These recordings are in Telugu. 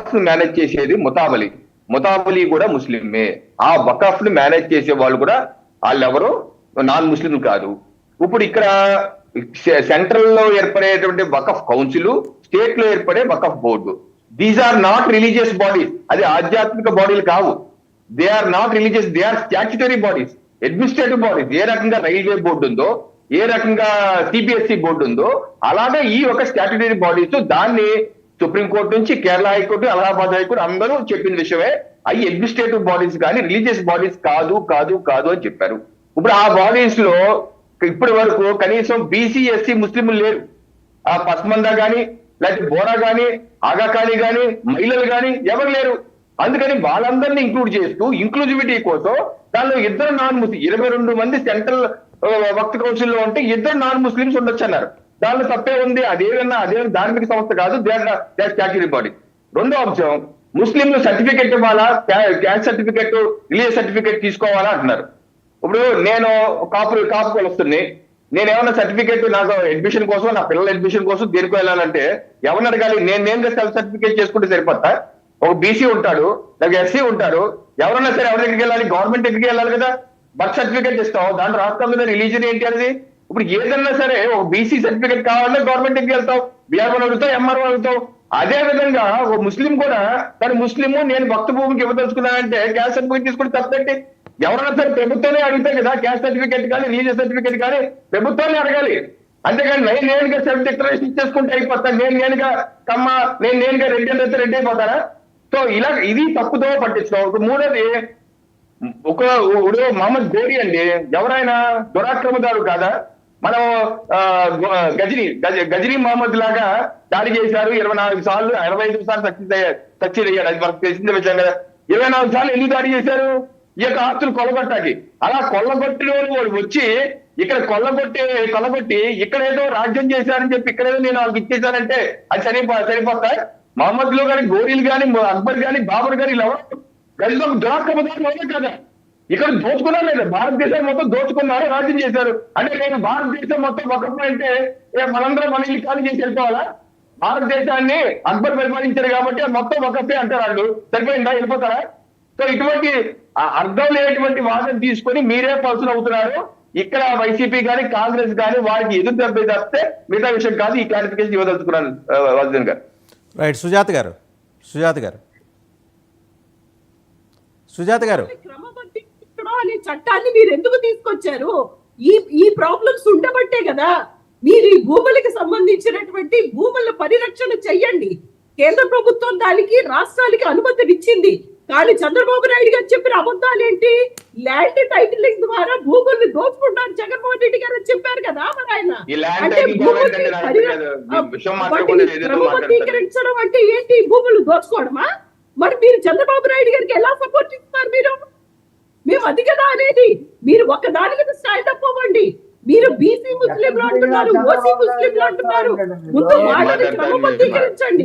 వకాఫ్ ను మేనేజ్ చేసేది ముతావలి కూడా ముస్లిమే. ఆ వకాఫ్ ను మేనేజ్ చేసే వాళ్ళు కూడా వాళ్ళెవరు నాన్ ముస్లిం కాదు. ఇప్పుడు ఇక్కడ సెంట్రల్ లో ఏర్పడేటువంటి వకఫ్ కౌన్సిల్, స్టేట్ లో ఏర్పడే Waqf board, these are not religious bodies. అది ఆధ్యాత్మిక బాడీలు కావు. They are not religious, they are statutory bodies, administrative bodies. ఏ రకంగా రైల్వే బోర్డు ఉందో, ఏ రకంగా సిబిఎస్ఈ బోర్డు ఉందో, అలాగే ఈ ఒక స్టాట్యుటరీ బాడీస్. దాన్ని సుప్రీంకోర్టు నుంచి కేరళ హైకోర్టు, అలహాబాద్ హైకోర్టు అందరూ చెప్పిన విషయమే. అవి అడ్మినిస్ట్రేటివ్ బాడీస్ కానీ రిలీజియస్ బాడీస్ కాదు కాదు కాదు అని చెప్పారు. ఇప్పుడు ఆ బాడీస్ లో ఇప్పటి వరకు కనీసం బీసీ, ఎస్సీ, ముస్లింలు లేరు. ఆ పస్మందా గాని, లేకపోతే బోరా గాని, ఆగాఖాళీ గాని, మహిళలు గాని ఎవరు లేరు. అందుకని వాళ్ళందరినీ ఇంక్లూడ్ చేస్తూ ఇంక్లూజివిటీ కోసం దానిలో ఇద్దరు నాన్ ముస్లిం, 22 మంది సెంట్రల్ వక్ఫ్ కౌన్సిల్ లో ఉంటే ఇద్దరు నాన్ ముస్లింస్ ఉండొచ్చు అన్నారు. దానిలో తప్పే ఉంది. అదే ధార్మిక సంస్థ కాదు, స్టాట్యుటరీ బాడీ. రెండో అంశం, ముస్లింలు సర్టిఫికెట్ ఇవ్వాలా, క్యాస్ట్ సర్టిఫికెట్, రిలీజియస్ సర్టిఫికెట్ తీసుకోవాలా అంటున్నారు. ఇప్పుడు నేను కాపు వస్తుంది, నేను ఏమన్నా సర్టిఫికేట్ నాకు అడ్మిషన్ కోసం, నా పిల్లల అడ్మిషన్ కోసం దేనికి వెళ్ళాలంటే ఎవరిని అడగాలి? నేను సెల్ఫ్ సర్టిఫికేట్ చేసుకుంటే సరిపోతా? ఒక బీసీ ఉంటాడు, నాకు ఎస్సీ ఉంటాడు, ఎవరన్నా సరే ఎవరి దగ్గరికి వెళ్ళాలి? గవర్నమెంట్ దగ్గరికి వెళ్ళాలి కదా. బర్త్ సర్టిఫికేట్ ఇస్తావు, దాంట్లో రాష్ట్రం మీద రిలీజన్ ఏంటి అనేది. ఇప్పుడు ఏదన్నా సరే ఒక బీసీ సర్టిఫికేట్ కావాలంటే గవర్నమెంట్ దగ్గరికి వెళ్తావు, బీఆర్ఓ అడుగుతావు, ఎంఆర్ఓ అడుగుతావు. అదే విధంగా ఒక ముస్లిం కూడా తను ముస్లిము, నేను భక్త భూమికి ఇవ్వదలుచుకున్నానంటే క్యాస్ట్ సర్టిఫికేట్ తీసుకుంటే తప్పేంటి? ఎవరైనా సరే ప్రభుత్వమే అడుగుతాయి కదా, క్యాస్ట్ సర్టిఫికేట్ కానీ రిలీజియస్ సర్టిఫికేట్ కానీ ప్రభుత్వాన్ని అడగాలి. అంతేగాని నేనుగా సెల్ఫ్ డిక్లరేషన్ ఇచ్చేసుకుంటే అయిపోతాను. నేనుగా కమ్మ, నేనుగా రెడ్డి అంటే రెడ్డి అయిపోతారా? సో ఇలా ఇది తప్పుదో పట్టించుకో. మూడోది, మహమ్మద్ గోరి అండి, ఎవరైనా దురాక్రమదారు కాదా? మనం గజనీ మహమ్మద్ లాగా దాడి చేశారు 24 సార్లు, 25 సార్లు సక్సెస్ అయ్యాడు. అది మనకు తెలిసిన విషయం కదా. 24 సార్లు ఎందుకు దాడి చేశారు? ఈ యొక్క ఆస్తులు కొల్లగొట్టాకి. అలా కొల్లగొట్టిన వాళ్ళు వచ్చి ఇక్కడ కొల్లగొట్టి ఇక్కడ ఏదో రాజ్యం చేశారని చెప్పి ఇక్కడేదో నేను వాళ్ళకి ఇచ్చేసానంటే అది సరిపోతాయి. మహమ్మద్ లో కానీ, గోరీలు కానీ, అక్బర్ కానీ, బాబర్ కానీ, ఇలా గదిలో దురాక్రమదారులు కదా. ఇక్కడ దోచుకున్నారు లేదా? భారతదేశం మొత్తం దోచుకున్నారు, రాజ్యం చేశారు. అంటే నేను భారతదేశం మొత్తం ఒకప్పుడు అంటే మనందరం మన ఇల్లు ఖాళీ చేసి వెళ్ళిపోవాలా? భారతదేశాన్ని అక్బర్ పరిపాలించారు కాబట్టి మొత్తం ఒకప్పే అంటారు వాళ్ళు. సరిపోయిందా? వెళ్ళిపోతారా? సో ఇటువంటి అర్థం లేనటువంటి వాదన తీసుకొని మీరే పర్సన్ అవుతున్నారు. ఇక్కడ వైసీపీ కానీ, కాంగ్రెస్ కానీ వారికి ఎదురు దెబ్బ తప్పితే మిగతా విషయం కాదు. ఈ క్లారిఫికేషన్ ఇవ్వదలుచుకున్నాను వర్ధన్ గారు. రైట్. సుజాత గారు అనే చట్టాన్ని మీరు ఎందుకు తీసుకొచ్చారు? ఈ ప్రాబ్లమ్స్ ఉండబట్టే కదా మీరు ఈ భూములకు సంబంధించినటువంటి భూముల పరిరక్షణ చెయ్యండి. కేంద్ర ప్రభుత్వం దానికి రాష్ట్రాలకి అనుమతినిచ్చింది. కానీ చంద్రబాబు నాయుడు గారు చెప్పిన అబద్ధాలు ఏంటి? ల్యాండ్ టైటిలింగ్ ద్వారా భూముల్ని దోచుకుంటారు జగన్మోహన్ రెడ్డి గారు అని చెప్పారు కదా. మరి ఆయన అంటే క్రమబద్ధీకరించడం అంటే ఏంటి? భూములు దోచుకోవడమా? మరి మీరు చంద్రబాబు నాయుడు గారికి ఎలా సపోర్ట్ ఇస్తున్నారు? మేము అది కదా అనేది. మీరు ఒక దాని మీద స్టాండ్ అప్ అవ్వండి. మీరు బీసీ ముస్లింలు అంటున్నారు, ఓసీ ముస్లింలు అంటున్నారు. ముందు వాళ్ళని క్రమబద్ధీకరించండి.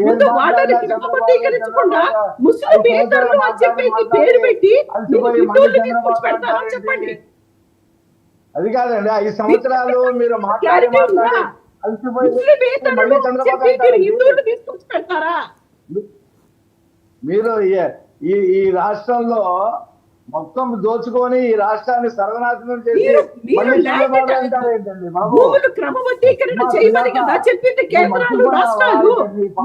ముందు వాళ్ళని క్రమబద్ధీకరించకుండా ముస్లింలు అని చెప్పేసి పేరు పెట్టి హిందువుల్ని తీసుకొచ్చి పెడతారని చెప్పండి. అది కాదండి, 5 సంవత్సరాలు మీరు హిందువులు తీసుకొచ్చి పెడతారా? మీరు ఈ రాష్ట్రంలో మొత్తం దోచుకొని ఈ రాష్ట్రాన్ని సర్వనాశనం చేసి భూములు క్రమబద్ధీకరణ చేయమని కదా చెప్పింది కేంద్రాలు, రాష్ట్రాలు.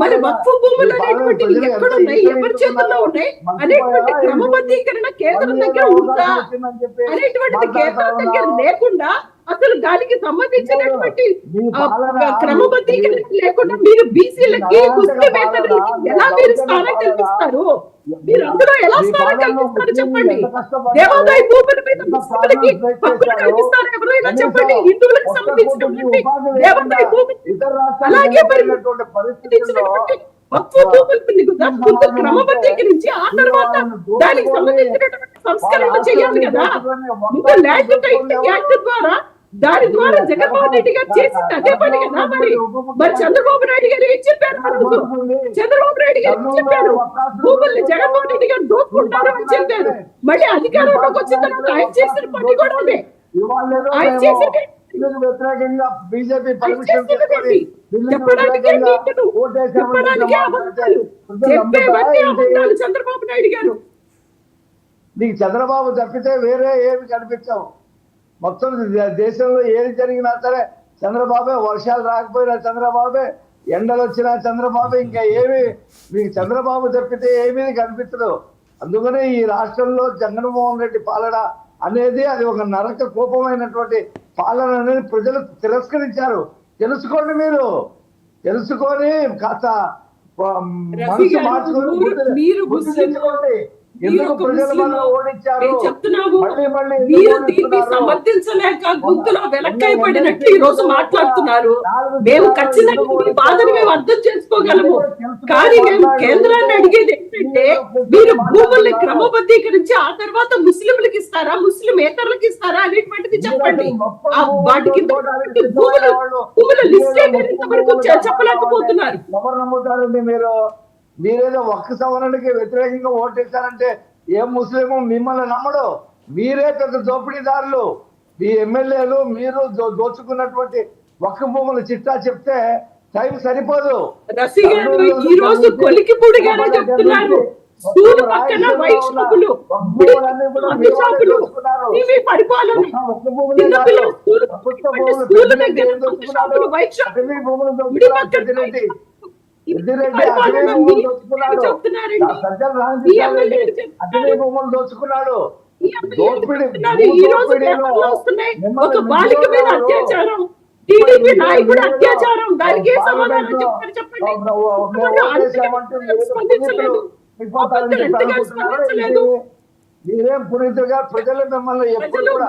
మరి వక్ఫ్ భూములు అనేటువంటివి ఎక్కడున్నాయి, ఎవరి చేతుల్లో ఉన్నాయి అనేటువంటి క్రమబద్ధీకరణ కేంద్రం దగ్గర ఉందా అనేటువంటిది కేంద్రం దగ్గర లేకుండా అసలు దానికి సంబంధించినటువంటి క్రమబద్ధీకరణ లేకుండా మీరు బీసీలకి, ముస్లింలకు ఎలా మీరు స్థానం కల్పిస్తారు? మీరు అందులో ఎలా స్థానం కల్పిస్తారు చెప్పండి. దేవాదాయ భూముల మీద ముస్లింలకి హక్కులు కల్పిస్తారు ఎవరైనా చెప్పండి. హిందువులకు సంబంధించినటువంటి దేవాదాయ భూములు అలాగే మరి వక్ఫ్ భూములు క్రమబద్ధీకరించి ఆ తర్వాత దానికి సంబంధించినటువంటి సంస్కరణ చేయాలి కదా. ఇంకా ల్యాండ్ టైటిలింగ్ యాక్ట్ ద్వారా దాని ద్వారా జగన్మోహన్ రెడ్డి గారు చేసింది అదే పని కదా. మరి చంద్రబాబు నాయుడు గారు ఏం చెప్పారు? చంద్రబాబు నాయుడు గారు ఏం చెప్పారు? భూముల్ని జగన్మోహన్ రెడ్డి గారు దోచుకుంటారు అని చెప్పారు. మళ్ళీ అధికారంలోకి వచ్చిన తర్వాత ఆయన చేసిన పని కూడా అదే. ఆయన చేసిన బిల్లుకు వ్యతిరేకంగా బీజేపీ పర్మిషన్ చేసేదండి. బిల్లుకు చెప్పడానికే వ్యతిరేకంగా నీతులు, చెప్పడానికే అబద్ధాలు, చెప్పేవన్నీ అబద్ధాలు చంద్రబాబు నాయుడు గారు. నీకు చంద్రబాబు తప్పితే వేరే ఏమి కనిపించవు. మొత్తం దేశంలో ఏది జరిగినా సరే చంద్రబాబే, వర్షాలు రాకపోయినా చంద్రబాబే, ఎండలు వచ్చినా చంద్రబాబే, ఇంకా ఏమి మీకు చంద్రబాబు తప్పితే ఏమీ కనిపించదు. అందుకనే ఈ రాష్ట్రంలో జగన్మోహన్ రెడ్డి పాలన అనేది అది ఒక నరక కోపమైనటువంటి పాలన అనేది ప్రజలు తిరస్కరించారు. తెలుసుకోండి, మీరు తెలుసుకొని కాస్త మనసు మార్చుకొని బుద్ధి తెచ్చుకోండి. ఎందుకు ప్రజలు మనం ఓడించారు? మళ్ళీ మీరు దీన్ని సమర్థించలేక గొంతులో వెనక్కైపడినట్టు ఈ రోజు మాట్లాడుతున్నారు. మేము ఖచ్చితంగా మీ బాధను మేము అర్థం చేసుకోగలము. కానీ మేము కేంద్రాన్ని అడిగేది ఏంటంటే, మీరు భూముల్ని క్రమబద్ధీకరించి ఆ తర్వాత ముస్లింలకు ఇస్తారా, ముస్లిమేతరులకు ఇస్తారా అనేటువంటిది చెప్పండి. వాటికి భూముల లిస్ట్ ఇంతవరకు చెప్పలేకపోతున్నారు. ఎవరు నమ్ముతారండి? మీరేదో ఒక్క సవరణకి వ్యతిరేకంగా ఓటేశారంటే ఏ ముస్లిం మిమ్మల్ని నమ్మడు. మీరే పెద్ద దోపిడీదారులు. మీ ఎమ్మెల్యేలు మీరు దోచుకున్నటువంటి ఒక్క భూముల చిట్టా చెప్తే టైం సరిపోదు. రఫీ గారు ఈ రోజు కొలికిపూడి గారే చెప్తున్నారు, స్కూల్ పక్కన వైష్ణవులు, మీ పరిపాలన చిన్న పిల్లలు స్కూల్ దగ్గర వైష్ణవులు దోచుకున్నాడు. ఒక బాలిక మీద అత్యాచారం, టీడీపీ నాయకుడు అత్యాచారం, దానికి ఏ సమాధానం చెప్పండి చెప్పండి. స్పందించలేదు, స్పందించలేదు. మీరేం పునీతుగా ప్రజలు మిమ్మల్ని ఎప్పుడు కూడా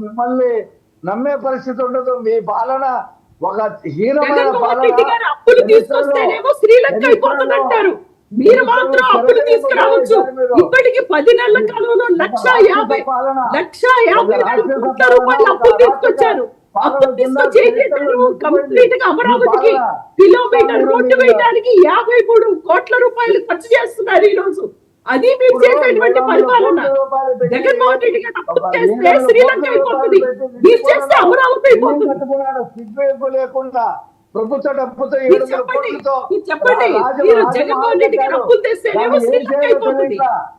మిమ్మల్ని నమ్మే పరిస్థితి ఉండదు. మీ పాలన ఒక హీనమైన పాలన. అప్పులు తీసుకొస్తేనేమో శ్రీలంక అయిపోతుందంటారు. మీరు మాత్రం అప్పులు తీసుకురావచ్చు. ఇప్పటికి 10 నెలల కాలంలో 1,50,000 కోట్ల రూపాయలు అప్పులు తీసుకొచ్చారు. అప్పులు తీసుకొచ్చి ఏం చేశారు? కంప్లీట్ గా అమరావతికి కిలోమీటర్ రోడ్డు వేయడానికి 53 కోట్ల రూపాయలు ఖర్చు చేస్తున్నారు ఈ రోజు. అది మీరు చేసేటువంటి పరిపాలన. జగన్మోహన్ రెడ్డి గారు అప్పు చేస్తే శ్రీలంక అయిపోతుంది, మీరు చేస్తే అమరావతి అయిపోతుంది. లేకుండా ప్రభుత్వ డబ్బుతో చెప్పండి, మీరు జగన్మోహన్ రెడ్డి గారు అప్పులు తెస్తేనేమో శ్రీలంక అయిపోతుంది,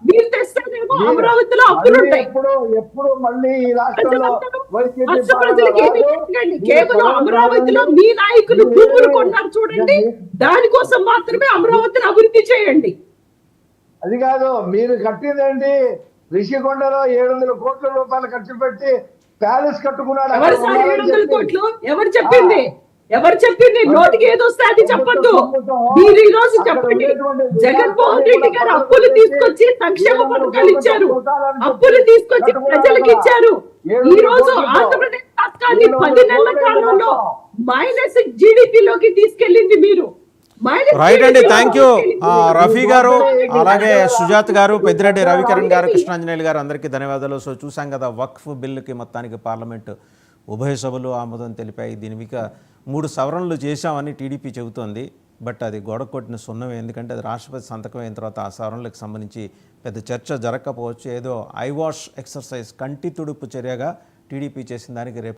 మీరు తెస్తేనేమో అమరావతిలో అప్పులుంటాయి. ఎప్పుడు మళ్ళీ ఈ రాష్ట్రంలో ప్రజలకి ఏమీ చెప్పండి. కేవలం అమరావతిలో మీ నాయకులు భూములు కొన్నారు చూడండి, దానికోసం మాత్రమే అమరావతిని అభివృద్ధి చేయండి. అది కాదు, మీరు కట్టిందేంటి? రిషికొండలో 700 కోట్ల రూపాయలు ఖర్చు పెట్టి ప్యాలెస్ కట్టుకున్నాడు. ఎవరు సార్ 700 కోట్లు? ఎవరు చెప్పింది? ఎవరు చెప్పింది? నోటికి ఏదొస్తే అది చెప్పద్దు. మీరు ఈ రోజు చెప్పండి, జగన్మోహన్ రెడ్డి గారు అప్పులు తీసుకొచ్చి సంక్షేమ పథకాలు ఇచ్చారు, అప్పులు తీసుకొచ్చి ప్రజలకు ఇచ్చారు. ఈ రోజు ఆంధ్రప్రదేశ్ రాష్ట్రాన్ని 10 నెలల కాలంలో మైనస్ జీడిపిలోకి తీసుకెళ్లింది మీరు. రైట్ అండి, థ్యాంక్ యూ రఫీ గారు, అలాగే సుజాత్ గారు, పెద్దిరెడ్డి రవికిరణ్ గారు, కృష్ణాంజనేయులు గారు, అందరికీ ధన్యవాదాలు. సో చూసాం కదా, వక్ఫ్ బిల్లుకి మొత్తానికి పార్లమెంటు ఉభయ సభలు ఆమోదం తెలిపాయి. దీని మీద 3 సవరణలు చేశామని టీడీపీ చెబుతోంది. బట్ అది గోడ కొట్టిన సున్నమే, ఎందుకంటే అది రాష్ట్రపతి సంతకం అయిన తర్వాత ఆ సవరణలకు సంబంధించి పెద్ద చర్చ జరగకపోవచ్చు. ఏదో ఐవాష్ ఎక్సర్సైజ్, కంటి తుడుపు చర్యగా టీడీపీ చేసిన దానికి రేపు